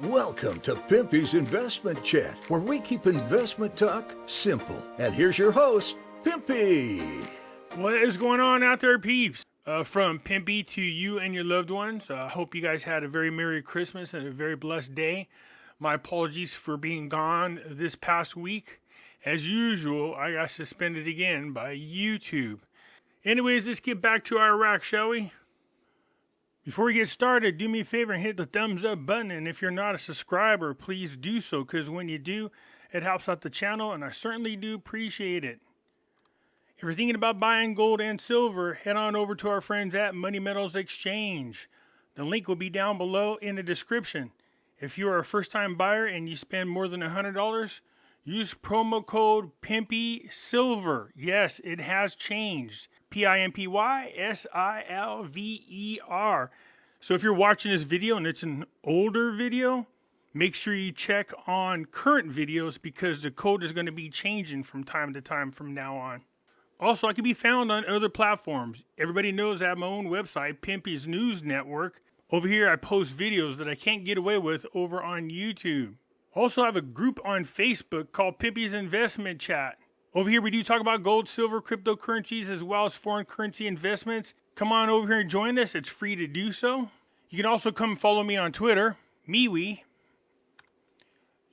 Welcome to Pimpy's Investment Chat, where we keep investment talk simple. And here's your host, Pimpy. What is going on out there, peeps? From Pimpy to you and your loved ones. I hope you guys had a very Merry Christmas and a very blessed day. My apologies for being gone this past week. As usual, I got suspended again by YouTube. Anyways, let's get back to Iraq, shall we? Before we get started, do me a favor and hit the thumbs up button. And if you're not a subscriber, please do so, because when you do, it helps out the channel, and I certainly do appreciate it. If you're thinking about buying gold and silver, head on over to our friends at Money Metals Exchange. The link will be down below in the description. If you are a first-time buyer and you spend more than $100, use promo code PIMPYSILVER. Yes, it has changed. PIMPYSILVER. So if you're watching this video and it's an older video, make sure you check on current videos, because the code is going to be changing from time to time from now on. Also, I can be found on other platforms. Everybody knows I have my own website, Pimpy's News Network. Over here, I post videos that I can't get away with over on YouTube. Also, I have a group on Facebook called Pimpy's Investment Chat. Over here, we do talk about gold, silver, cryptocurrencies, as well as foreign currency investments. Come on over here and join us. It's free to do so. You can also come follow me on Twitter, MeWe,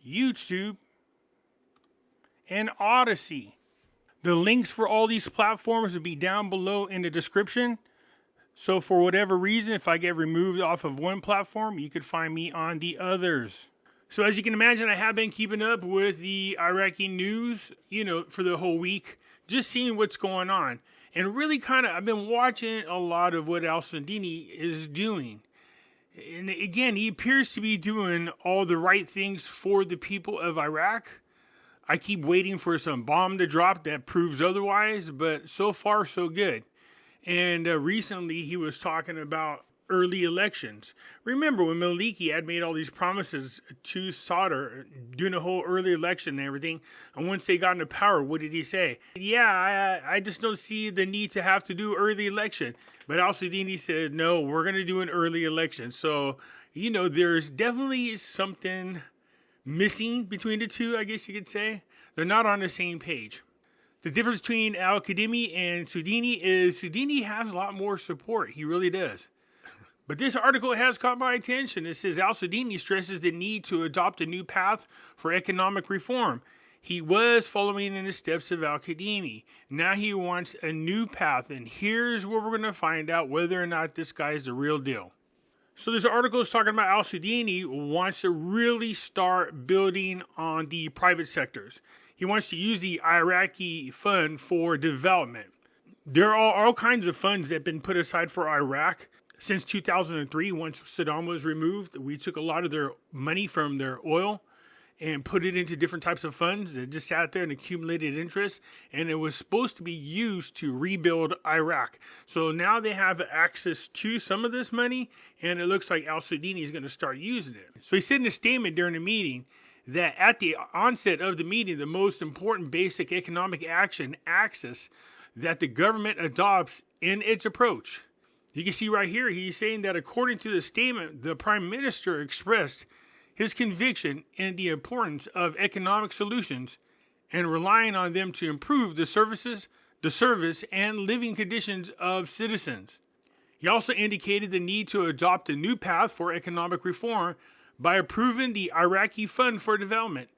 YouTube, and Odyssey. The links for all these platforms will be down below in the description. So for whatever reason, if I get removed off of one platform, you could find me on the others. So as you can imagine, I have been keeping up with the Iraqi news, for the whole week, just seeing what's going on. And really I've been watching a lot of what Sudani is doing. And again, he appears to be doing all the right things for the people of Iraq. I keep waiting for some bomb to drop that proves otherwise, but so far so good. And recently he was talking about early elections. Remember when Maliki had made all these promises to Sadr, doing a whole early election and everything, and once they got into power, what did he say? Yeah, I just don't see the need to have to do early election. But Al-Sudani said, no, we're going to do an early election. So, there's definitely something missing between the two, I guess you could say. They're not on the same page. The difference between Al-Kadhimi and Sudani is Sudani has a lot more support. He really does. But this article has caught my attention. It says Al-Sudani stresses the need to adopt a new path for economic reform. He was following in the steps of Al-Kadhimi. Now he wants a new path, and here's where we're going to find out whether or not this guy's the real deal. So this article is talking about Al-Sudani wants to really start building on the private sectors. He wants to use the Iraqi fund for development. There are all kinds of funds that have been put aside for Iraq. Since 2003, once Saddam was removed, we took a lot of their money from their oil and put it into different types of funds that just sat there and accumulated interest, and it was supposed to be used to rebuild Iraq. So now they have access to some of this money, and it looks like Al-Sudani is going to start using it. So he said in a statement during the meeting that at the onset of the meeting, the most important basic economic action axis that the government adopts in its approach. You can see right here, he's saying that according to the statement, the Prime Minister expressed his conviction in the importance of economic solutions and relying on them to improve the service, and living conditions of citizens. He also indicated the need to adopt a new path for economic reform by approving the Iraqi Fund for Development,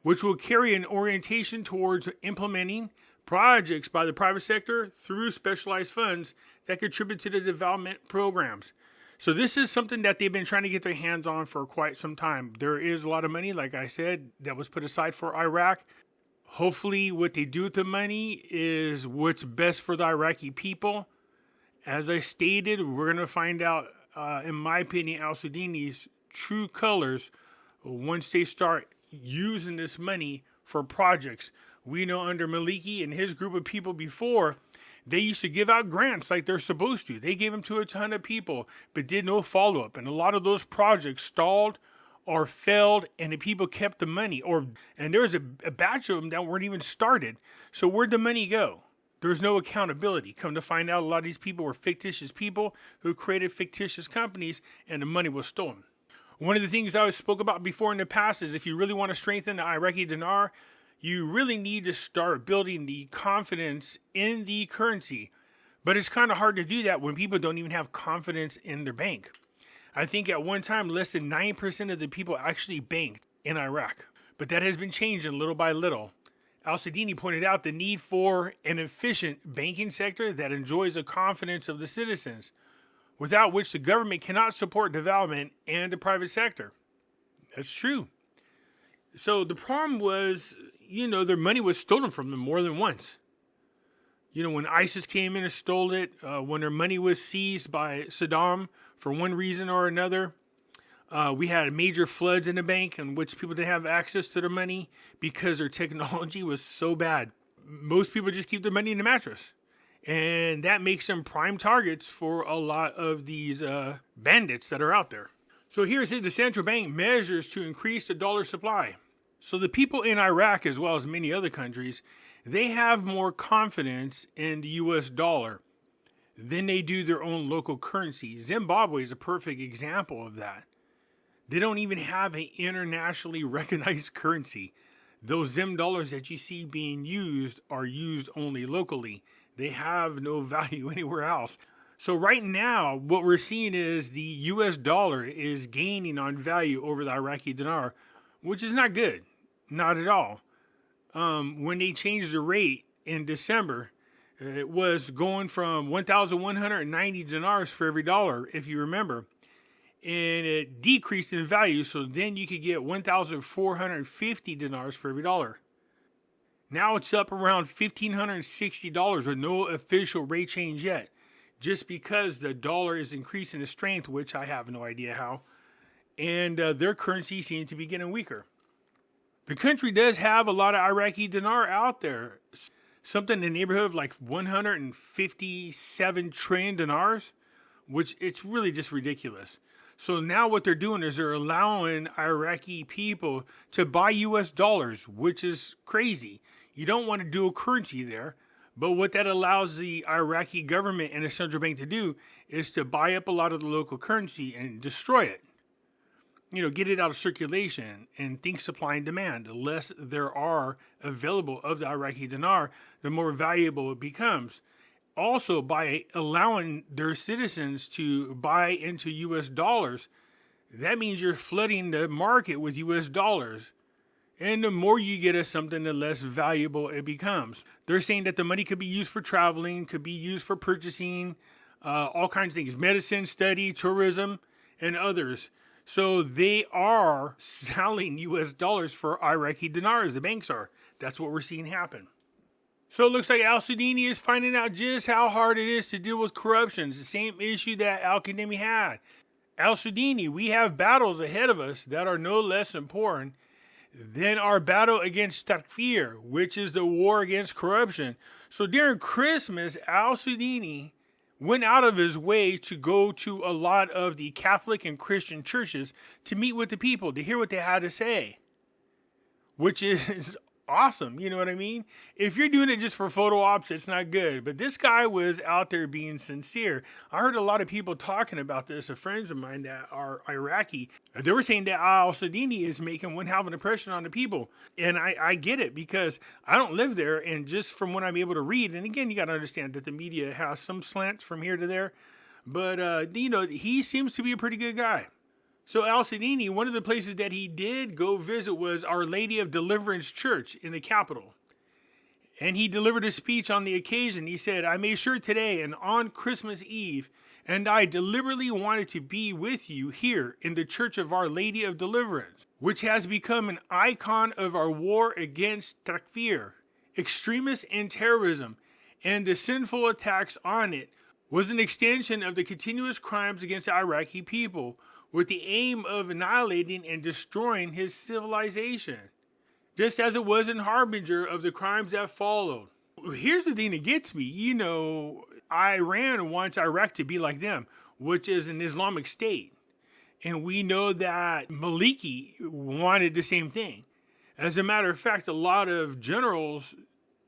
which will carry an orientation towards implementing projects by the private sector through specialized funds that contribute to the development programs. So this is something that they've been trying to get their hands on for quite some time. There is a lot of money, like I said, that was put aside for Iraq. Hopefully what they do with the money is what's best for the Iraqi people. As I stated, we're going to find out, in my opinion, Al-Sudani's true colors once they start using this money for projects. We know under Maliki and his group of people before, they used to give out grants like they're supposed to. They gave them to a ton of people, but did no follow-up. And a lot of those projects stalled or failed, and the people kept the money. And there was a batch of them that weren't even started. So where'd the money go? There was no accountability. Come to find out, a lot of these people were fictitious people who created fictitious companies, and the money was stolen. One of the things I spoke about before in the past is if you really want to strengthen the Iraqi dinar, you really need to start building the confidence in the currency. But it's kind of hard to do that when people don't even have confidence in their bank. I think at one time, less than 9% of the people actually banked in Iraq. But that has been changing little by little. Al-Sudani pointed out the need for an efficient banking sector that enjoys the confidence of the citizens, without which the government cannot support development and the private sector. That's true. So the problem was, their money was stolen from them more than once. When ISIS came in and stole it, when their money was seized by Saddam for one reason or another, we had major floods in the bank in which people didn't have access to their money because their technology was so bad. Most people just keep their money in the mattress. And that makes them prime targets for a lot of these bandits that are out there. So here's the central bank measures to increase the dollar supply. So the people in Iraq, as well as many other countries, they have more confidence in the US dollar than they do their own local currency. Zimbabwe is a perfect example of that. They don't even have an internationally recognized currency. Those Zim dollars that you see being used are used only locally. They have no value anywhere else. So right now, what we're seeing is the US dollar is gaining on value over the Iraqi dinar, which is not good. Not at all. When they changed the rate in December, it was going from 1,190 dinars for every dollar, if you remember. And it decreased in value, so then you could get 1,450 dinars for every dollar. Now it's up around $1,560 with no official rate change yet, just because the dollar is increasing in strength, which I have no idea how, and their currency seems to be getting weaker. The country does have a lot of Iraqi dinar out there, something in the neighborhood of like 157 trillion dinars, which it's really just ridiculous. So now what they're doing is they're allowing Iraqi people to buy US dollars, which is crazy. You don't want to do a currency there, but what that allows the Iraqi government and the central bank to do is to buy up a lot of the local currency and destroy it. Get it out of circulation, and think supply and demand. The less there are available of the Iraqi dinar, the more valuable it becomes. Also, by allowing their citizens to buy into US dollars, that means you're flooding the market with US dollars. And the more you get of something, the less valuable it becomes. They're saying that the money could be used for traveling, could be used for purchasing, all kinds of things, medicine, study, tourism, and others. So they are selling US dollars for Iraqi dinars, the banks are. That's what we're seeing happen. So it looks like Al-Sudani is finding out just how hard it is to deal with corruption. It's the same issue that Al-Qademi had. Al-Sudani, we have battles ahead of us that are no less important than our battle against takfir, which is the war against corruption. So during Christmas, Al-Sudani went out of his way to go to a lot of the Catholic and Christian churches to meet with the people, to hear what they had to say, which is awesome. You know what I mean? If you're doing it just for photo ops, it's not good. But this guy was out there being sincere. I heard a lot of people talking about this, friends of mine that are Iraqi. They were saying that Al-Sudani is making one hell of an impression on the people. And I get it, because I don't live there. And just from what I'm able to read, and again, you got to understand that the media has some slants from here to there. But, he seems to be a pretty good guy. So Al-Sudani, one of the places that he did go visit was Our Lady of Deliverance Church in the capital. And he delivered a speech on the occasion. He said, "I made sure today and on Christmas Eve, and I deliberately wanted to be with you here in the Church of Our Lady of Deliverance, which has become an icon of our war against takfir, extremists and terrorism, and the sinful attacks on it was an extension of the continuous crimes against the Iraqi people, with the aim of annihilating and destroying his civilization, just as it was in harbinger of the crimes that followed." Here's the thing that gets me. Iran wants Iraq to be like them, which is an Islamic state. And we know that Maliki wanted the same thing. As a matter of fact, a lot of generals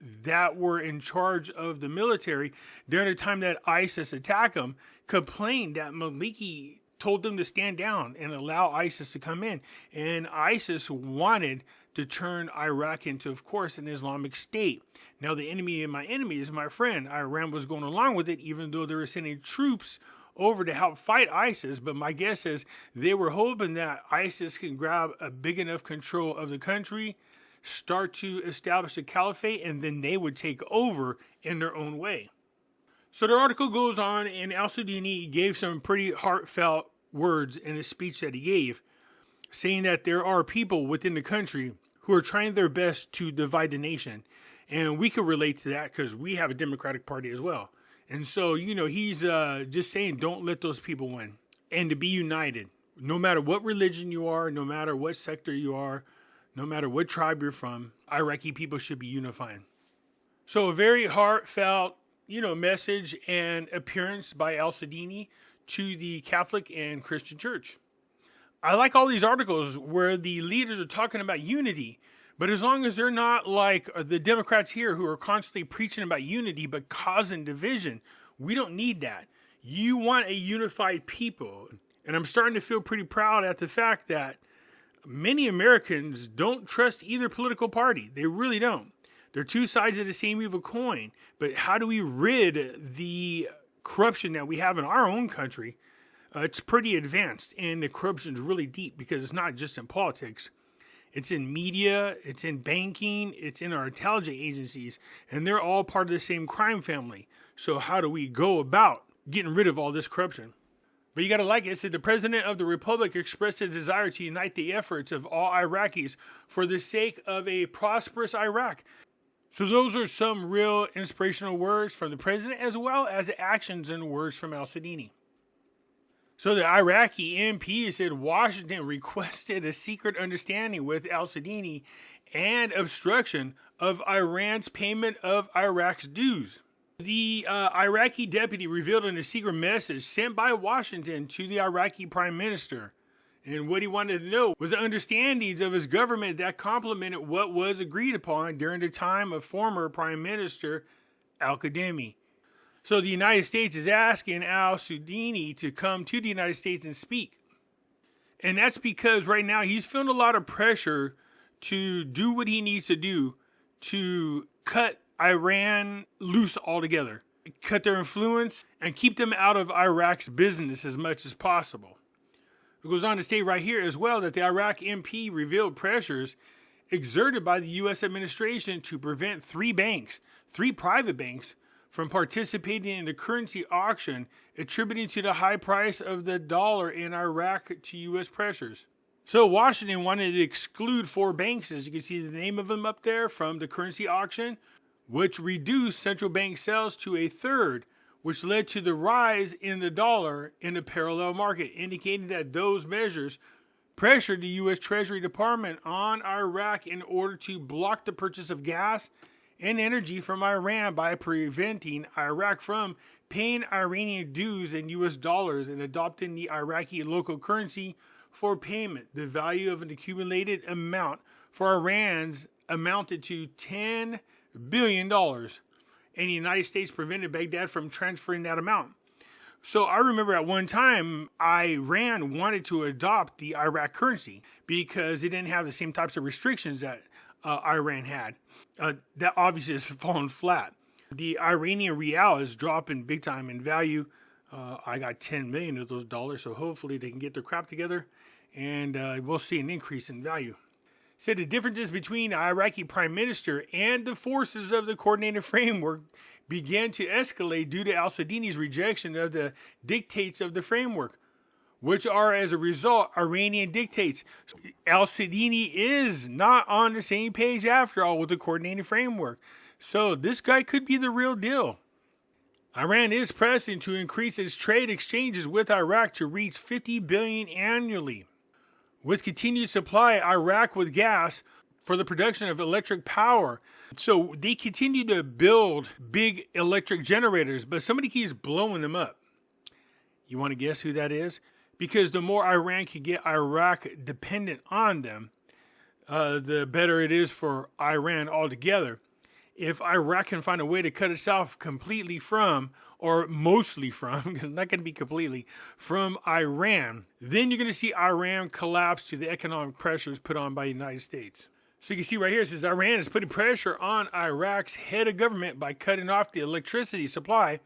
that were in charge of the military during the time that ISIS attacked them complained that Maliki told them to stand down and allow ISIS to come in. And ISIS wanted to turn Iraq into, of course, an Islamic state. Now, the enemy of my enemy is my friend. Iran was going along with it, even though they were sending troops over to help fight ISIS. But my guess is they were hoping that ISIS can grab a big enough control of the country, start to establish a caliphate, and then they would take over in their own way. So the article goes on, and al-Sudani gave some pretty heartfelt words in a speech that he gave, saying that there are people within the country who are trying their best to divide the nation. And we can relate to that because we have a Democratic Party as well. And so, he's just saying don't let those people win. And to be united, no matter what religion you are, no matter what sector you are, no matter what tribe you're from, Iraqi people should be unifying. So a very heartfelt, message and appearance by al-Sudani to the Catholic and Christian Church. I like all these articles where the leaders are talking about unity, but as long as they're not like the Democrats here who are constantly preaching about unity but causing division, we don't need that. You want a unified people. And I'm starting to feel pretty proud at the fact that many Americans don't trust either political party. They really don't. They're two sides of the same evil coin. But how do we rid the corruption that we have in our own country? It's pretty advanced, and the corruption is really deep because it's not just in politics. It's in media, it's in banking, it's in our intelligence agencies, and they're all part of the same crime family. So how do we go about getting rid of all this corruption? But you got to like it. It said the President of the Republic expressed a desire to unite the efforts of all Iraqis for the sake of a prosperous Iraq. So those are some real inspirational words from the President, as well as the actions and words from al-Sudani. So the Iraqi MP said Washington requested a secret understanding with al-Sudani and obstruction of Iran's payment of Iraq's dues. The Iraqi deputy revealed in a secret message sent by Washington to the Iraqi Prime Minister. And what he wanted to know was the understandings of his government that complemented what was agreed upon during the time of former Prime Minister al-Kadhimi. So the United States is asking al-Sudani to come to the United States and speak. And that's because right now he's feeling a lot of pressure to do what he needs to do to cut Iran loose altogether, cut their influence, and keep them out of Iraq's business as much as possible. It goes on to state right here as well that the Iraq MP revealed pressures exerted by the U.S. administration to prevent three private banks, from participating in the currency auction, attributing to the high price of the dollar in Iraq to U.S. pressures. So Washington wanted to exclude 4 banks, as you can see the name of them up there, from the currency auction, which reduced central bank sales to a third, which led to the rise in the dollar in the parallel market, indicating that those measures pressured the U.S. Treasury Department on Iraq in order to block the purchase of gas and energy from Iran by preventing Iraq from paying Iranian dues in U.S. dollars and adopting the Iraqi local currency for payment. The value of an accumulated amount for Iran's amounted to $10 billion, and the United States prevented Baghdad from transferring that amount. So I remember at one time, Iran wanted to adopt the Iraq currency because it didn't have the same types of restrictions that Iran had. That obviously has fallen flat. The Iranian rial is dropping big time in value. I got 10 million of those dollars, so hopefully they can get their crap together, and we'll see an increase in value. Said the differences between the Iraqi Prime Minister and the forces of the coordinated framework began to escalate due to al-Sudani's rejection of the dictates of the framework, which are, as a result, Iranian dictates. Al-Sudani is not on the same page, after all, with the coordinated framework. So this guy could be the real deal. Iran is pressing to increase its trade exchanges with Iraq to reach $50 billion annually. With continued supply Iraq with gas for the production of electric power. So they continue to build big electric generators, but somebody keeps blowing them up. You want to guess who that is? Because the more Iran can get Iraq dependent on them, the better it is for Iran altogether. if Iraq can find a way to cut itself completely from, or mostly from, because it's not going to be completely, from Iran, then you're going to see Iran collapse to the economic pressures put on by the United States. So you can see right here, it says Iran is putting pressure on Iraq's head of government by cutting off the electricity supply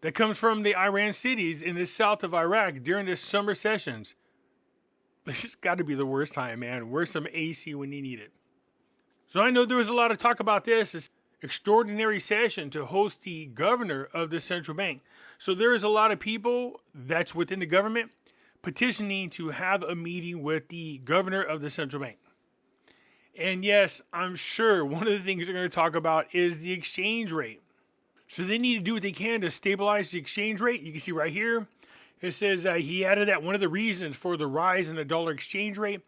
that comes from the Iran cities in the south of Iraq during the summer sessions. This has got to be the worst time, man. Where's some AC when you need it? So I know there was a lot of talk about this extraordinary session to host the governor of the central bank. So there is a lot of people that's within the government petitioning to have a meeting with the governor of the central bank. And yes, I'm sure one of the things they're going to talk about is the exchange rate. So they need to do what they can to stabilize the exchange rate. You can see right here, it says he added that one of the reasons for the rise in the dollar exchange rate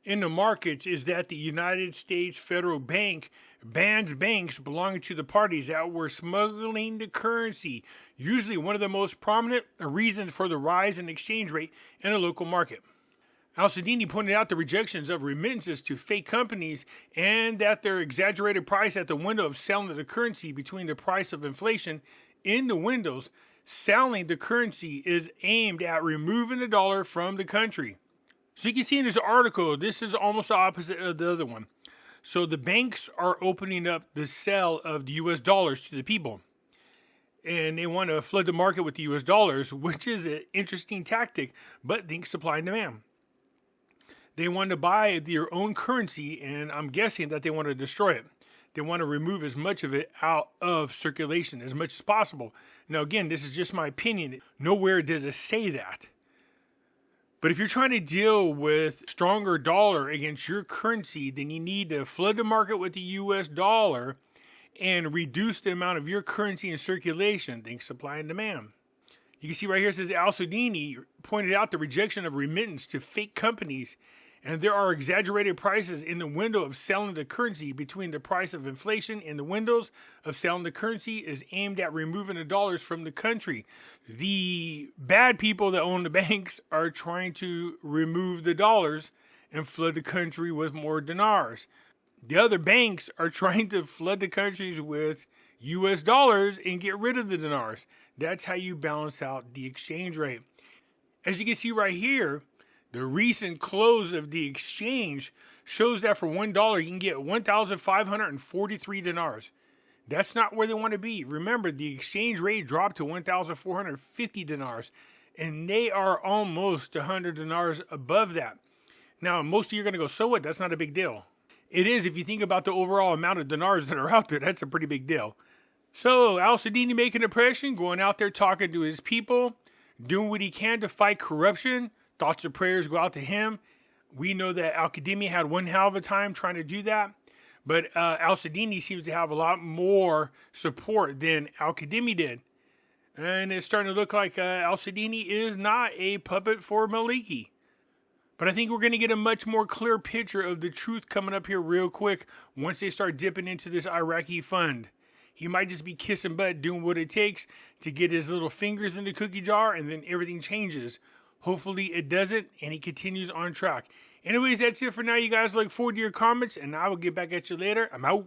in the markets is that the United States Federal Bank bans banks belonging to the parties that were smuggling the currency, usually one of the most prominent reasons for the rise in exchange rate in a local market. Al-Sudani pointed out the rejections of remittances to fake companies and that their exaggerated price at the window of selling the currency between the price of inflation in the windows. Selling the currency is aimed at removing the dollar from the country. So you can see in this article, this is almost the opposite of the other one. So the banks are opening up the sale of the US dollars to the people. And they want to flood the market with the US dollars, which is an interesting tactic, but think supply and demand. They want to buy their own currency, and I'm guessing that they want to destroy it. They want to remove as much of it out of circulation as much as possible. Now, again, this is just my opinion. Nowhere does it say that. But if you're trying to deal with stronger dollar against your currency, then you need to flood the market with the US dollar and reduce the amount of your currency in circulation. Think supply and demand. You can see right here, it says Al-Sudani pointed out the rejection of remittance to fake companies, and there are exaggerated prices in the window of selling the currency between the price of inflation and the windows of selling the currency is aimed at removing the dollars from the country. The bad people that own the banks are trying to remove the dollars and flood the country with more dinars. The other banks are trying to flood the countries with US dollars and get rid of the dinars. That's how you balance out the exchange rate. As you can see right here, the recent close of the exchange shows that for $1 you can get 1,543 dinars. That's not where they want to be. Remember, the exchange rate dropped to 1,450 dinars, and they are almost 100 dinars above that. Now, most of you are going to go, so what? That's not a big deal. It is if you think about the overall amount of dinars that are out there. That's a pretty big deal. So, Al-Sudani making an impression, going out there talking to his people, doing what he can to fight corruption. Thoughts and prayers go out to him. We know that Al-Qadimi had one hell of a time trying to do that. But Al-Sudani seems to have a lot more support than Al-Qadimi did. And it's starting to look like Al-Sudani is not a puppet for Maliki. But I think we're going to get a much more clear picture of the truth coming up here real quick once they start dipping into this Iraqi fund. He might just be kissing butt, doing what it takes to get his little fingers in the cookie jar, and then everything changes. Hopefully it doesn't, and he continues on track. Anyways, that's it for now. You guys look forward to your comments, and I will get back at you later. I'm out.